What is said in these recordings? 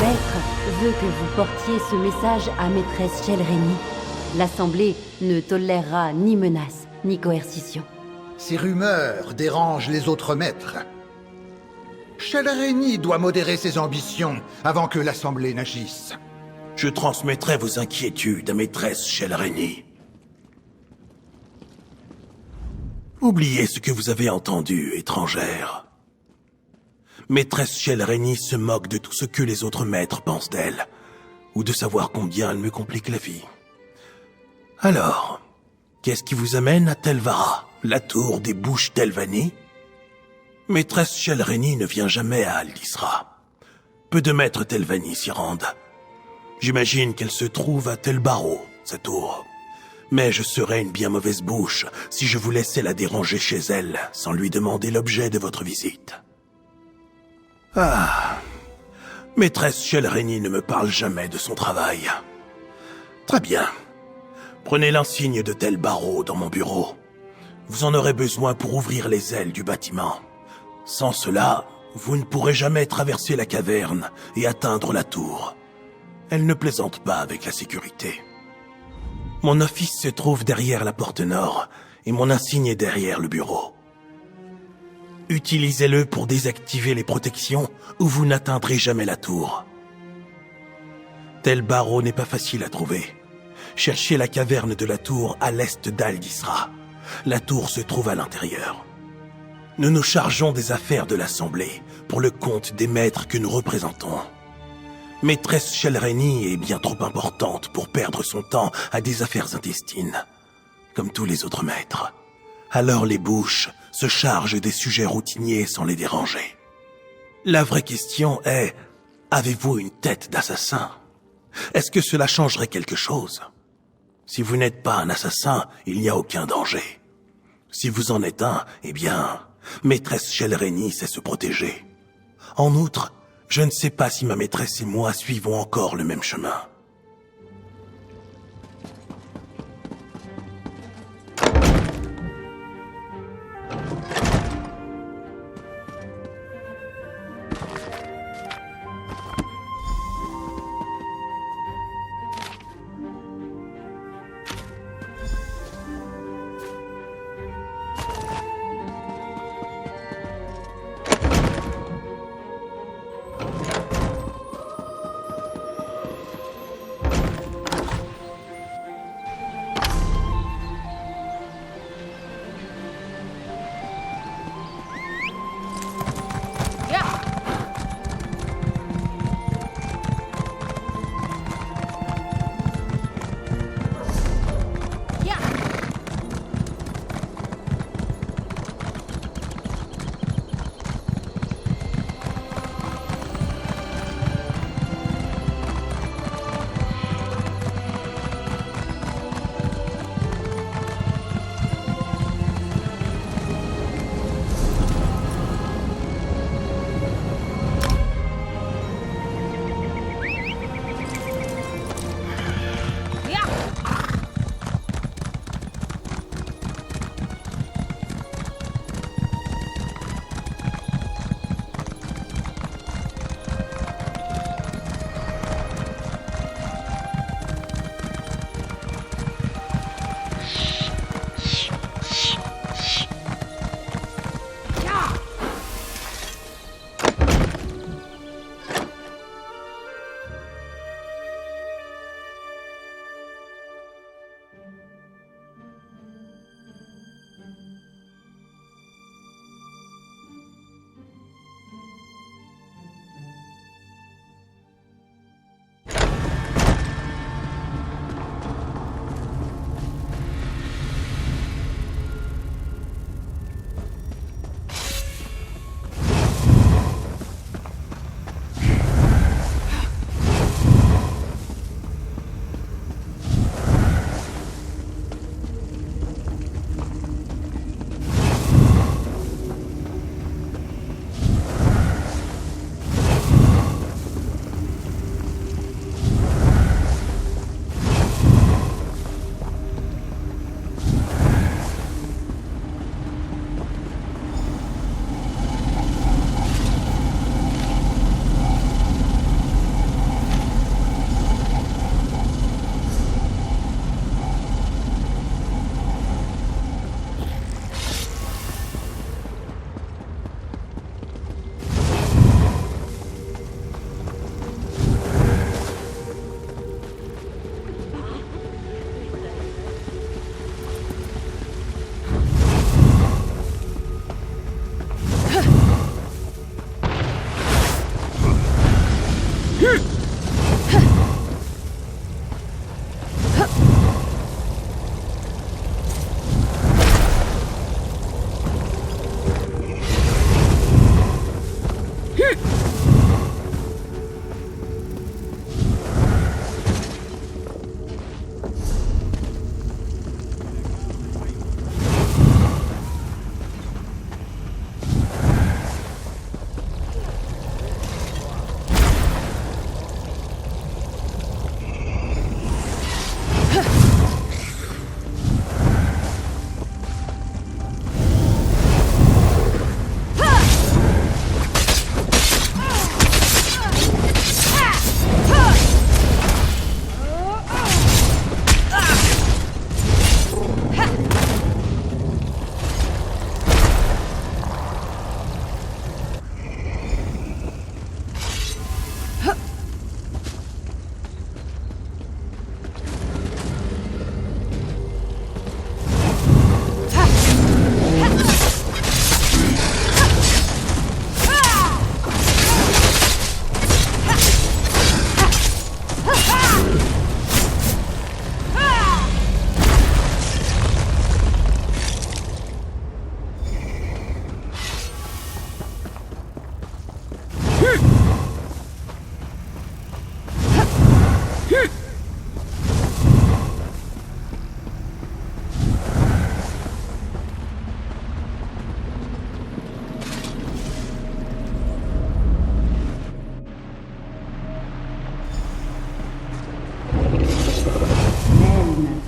maître veut que vous portiez ce message à maîtresse Shelreni. L'Assemblée ne tolérera ni menace, ni coercition. Ces rumeurs dérangent les autres maîtres. Shelreni doit modérer ses ambitions avant que l'Assemblée n'agisse. Je transmettrai vos inquiétudes à maîtresse Shelreni. Oubliez ce que vous avez entendu, étrangère. Maîtresse Shelreni se moque de tout ce que les autres maîtres pensent d'elle, ou de savoir combien elle me complique la vie. Alors, qu'est-ce qui vous amène à Telvara, la tour des bouches Telvanni? Maîtresse Shelreni ne vient jamais à Aldisra. Peu de maîtres Telvanni s'y rendent. J'imagine qu'elle se trouve à Telbaro, sa tour. Mais je serais une bien mauvaise bouche si je vous laissais la déranger chez elle sans lui demander l'objet de votre visite. Ah, maîtresse Shelreni ne me parle jamais de son travail. Très bien. Prenez l'insigne de Telbaro dans mon bureau. Vous en aurez besoin pour ouvrir les ailes du bâtiment. Sans cela, vous ne pourrez jamais traverser la caverne et atteindre la tour. Elle ne plaisante pas avec la sécurité. Mon office se trouve derrière la porte nord et mon insigne est derrière le bureau. Utilisez-le pour désactiver les protections ou vous n'atteindrez jamais la tour. Telbaro n'est pas facile à trouver. Cherchez la caverne de la tour à l'est d'Aldisra. La tour se trouve à l'intérieur. Nous nous chargeons des affaires de l'Assemblée pour le compte des maîtres que nous représentons. Maîtresse Shelreni est bien trop importante pour perdre son temps à des affaires intestines, comme tous les autres maîtres. Alors les bouches se chargent des sujets routiniers sans les déranger. La vraie question est, avez-vous une tête d'assassin? Est-ce que cela changerait quelque chose? Si vous n'êtes pas un assassin, il n'y a aucun danger. Si vous en êtes un, eh bien, maîtresse Shelreni sait se protéger. En outre, je ne sais pas si ma maîtresse et moi suivons encore le même chemin.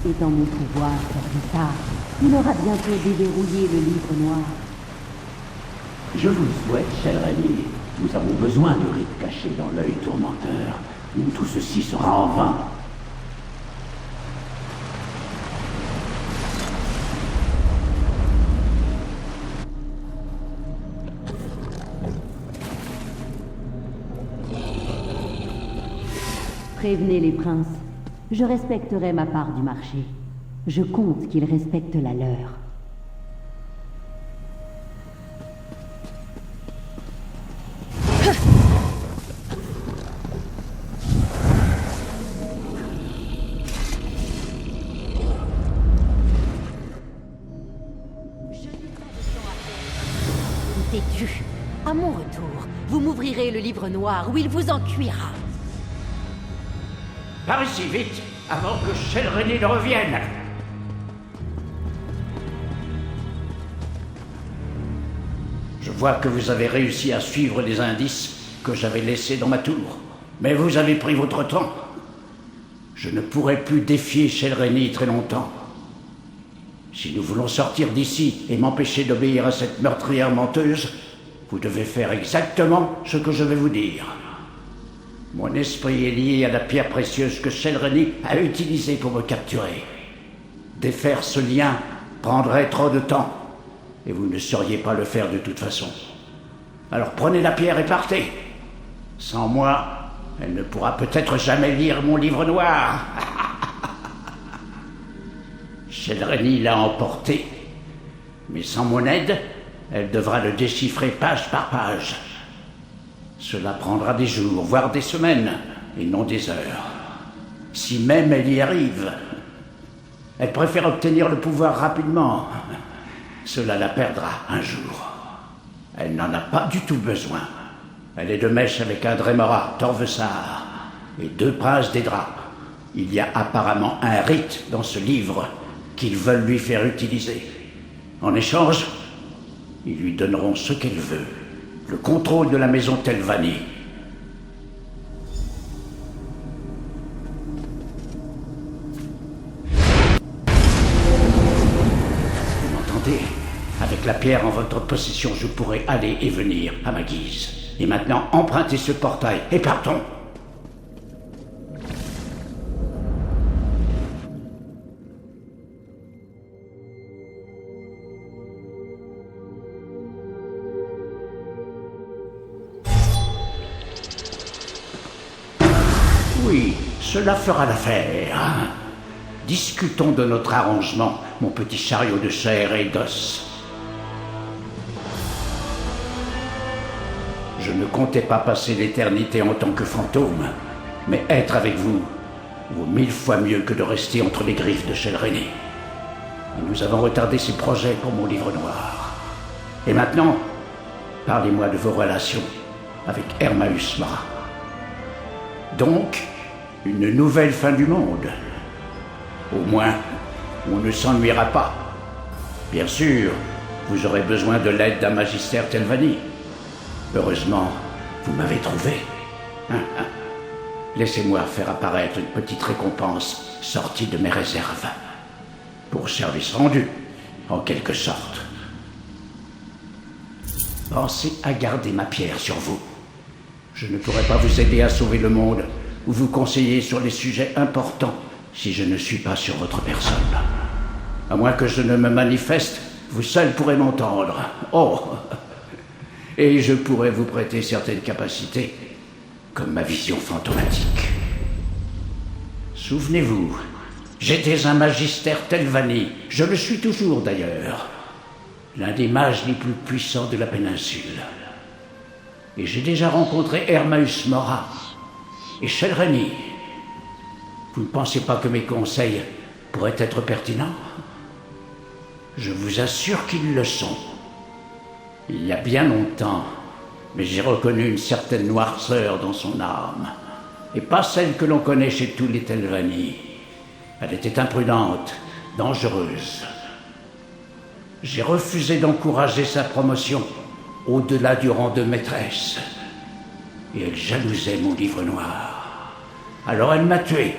est en mon pouvoir, serviteur. Il aura bientôt déverrouillé le livre noir. Je vous le souhaite, Shelreni. Nous avons besoin de rites cachés dans l'œil tourmenteur, ou tout ceci sera en vain. Prévenez les princes. Je respecterai ma part du marché. Je compte qu'ils respectent la leur. Têtu. À mon retour, vous m'ouvrirez le livre noir où il vous en cuira. Par ici, vite, avant que Shelreni ne revienne. Je vois que vous avez réussi à suivre les indices que j'avais laissés dans ma tour. Mais vous avez pris votre temps. Je ne pourrai plus défier Shelreni très longtemps. Si nous voulons sortir d'ici et m'empêcher d'obéir à cette meurtrière menteuse, vous devez faire exactement ce que je vais vous dire. Mon esprit est lié à la pierre précieuse que Shelreni a utilisée pour me capturer. Défaire ce lien prendrait trop de temps, et vous ne sauriez pas le faire de toute façon. Alors prenez la pierre et partez. Sans moi, elle ne pourra peut-être jamais lire mon livre noir. Shelreni l'a emporté, mais sans mon aide, elle devra le déchiffrer page par page. Cela prendra des jours, voire des semaines, et non des heures. Si même elle y arrive, elle préfère obtenir le pouvoir rapidement. Cela la perdra un jour. Elle n'en a pas du tout besoin. Elle est de mèche avec un Dremora, Torvesar, et 2 princes des draps. Il y a apparemment un rite dans ce livre qu'ils veulent lui faire utiliser. En échange, ils lui donneront ce qu'elle veut, le contrôle de la maison Telvanni. Vous m'entendez? Avec la pierre en votre possession, je pourrai aller et venir à ma guise. Et maintenant, empruntez ce portail et partons! Oui, cela fera l'affaire. Discutons de notre arrangement, mon petit chariot de chair et d'os. Je ne comptais pas passer l'éternité en tant que fantôme, mais être avec vous vaut 1000 fois mieux que de rester entre les griffes de Shelreni. Et nous avons retardé ces projets pour mon livre noir. Et maintenant, parlez-moi de vos relations avec Hermaeus Mora. Donc, une nouvelle fin du monde. Au moins, on ne s'ennuiera pas. Bien sûr, vous aurez besoin de l'aide d'un magistère Telvanni. Heureusement, vous m'avez trouvé. Laissez-moi faire apparaître une petite récompense sortie de mes réserves. Pour service rendu, en quelque sorte. Pensez à garder ma pierre sur vous. Je ne pourrai pas vous aider à sauver le monde ou vous conseiller sur les sujets importants si je ne suis pas sur votre personne. À moins que je ne me manifeste, vous seul pourrez m'entendre. Oh! Et je pourrais vous prêter certaines capacités, comme ma vision fantomatique. Souvenez-vous, j'étais un magistère Telvanni, je le suis toujours d'ailleurs, l'un des mages les plus puissants de la péninsule. Et j'ai déjà rencontré Hermaeus Mora et Shelreni. Vous ne pensez pas que mes conseils pourraient être pertinents? Je vous assure qu'ils le sont. Il y a bien longtemps, mais j'ai reconnu une certaine noirceur dans son âme, et pas celle que l'on connaît chez tous les Telvanni. Elle était imprudente, dangereuse. J'ai refusé d'encourager sa promotion au-delà du rang de maîtresse, et elle jalousait mon livre noir. Alors elle m'a tué.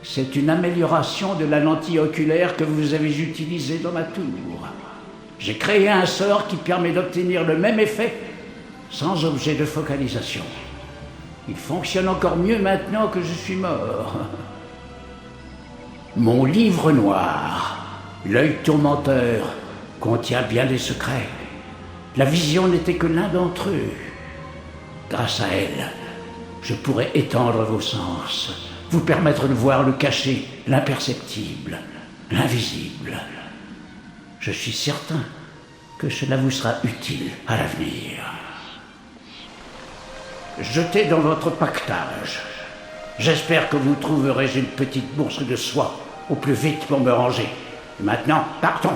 C'est une amélioration de la lentille oculaire que vous avez utilisée dans la tour. J'ai créé un sort qui permet d'obtenir le même effet sans objet de focalisation. Il fonctionne encore mieux maintenant que je suis mort. Mon livre noir, l'œil tourmenteur, contient bien des secrets. La vision n'était que l'un d'entre eux. Grâce à elle, je pourrais étendre vos sens, vous permettre de voir le caché, l'imperceptible, l'invisible. Je suis certain que cela vous sera utile à l'avenir. Jetez dans votre pactage. J'espère que vous trouverez une petite bourse de soie au plus vite pour me ranger. Maintenant, partons.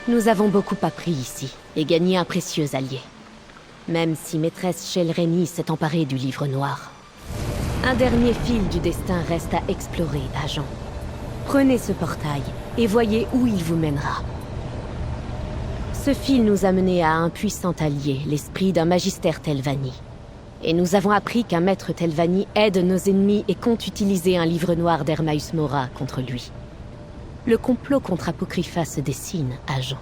Nous avons beaucoup appris ici, et gagné un précieux allié. Même si maîtresse Shelreni s'est emparée du livre noir. Un dernier fil du destin reste à explorer, agent. Prenez ce portail, et voyez où il vous mènera. Ce fil nous a menés à un puissant allié, l'esprit d'un magistère Telvanni. Et nous avons appris qu'un maître Telvanni aide nos ennemis et compte utiliser un livre noir d'Hermaeus Mora contre lui. Le complot contre Apocrypha se dessine, agent.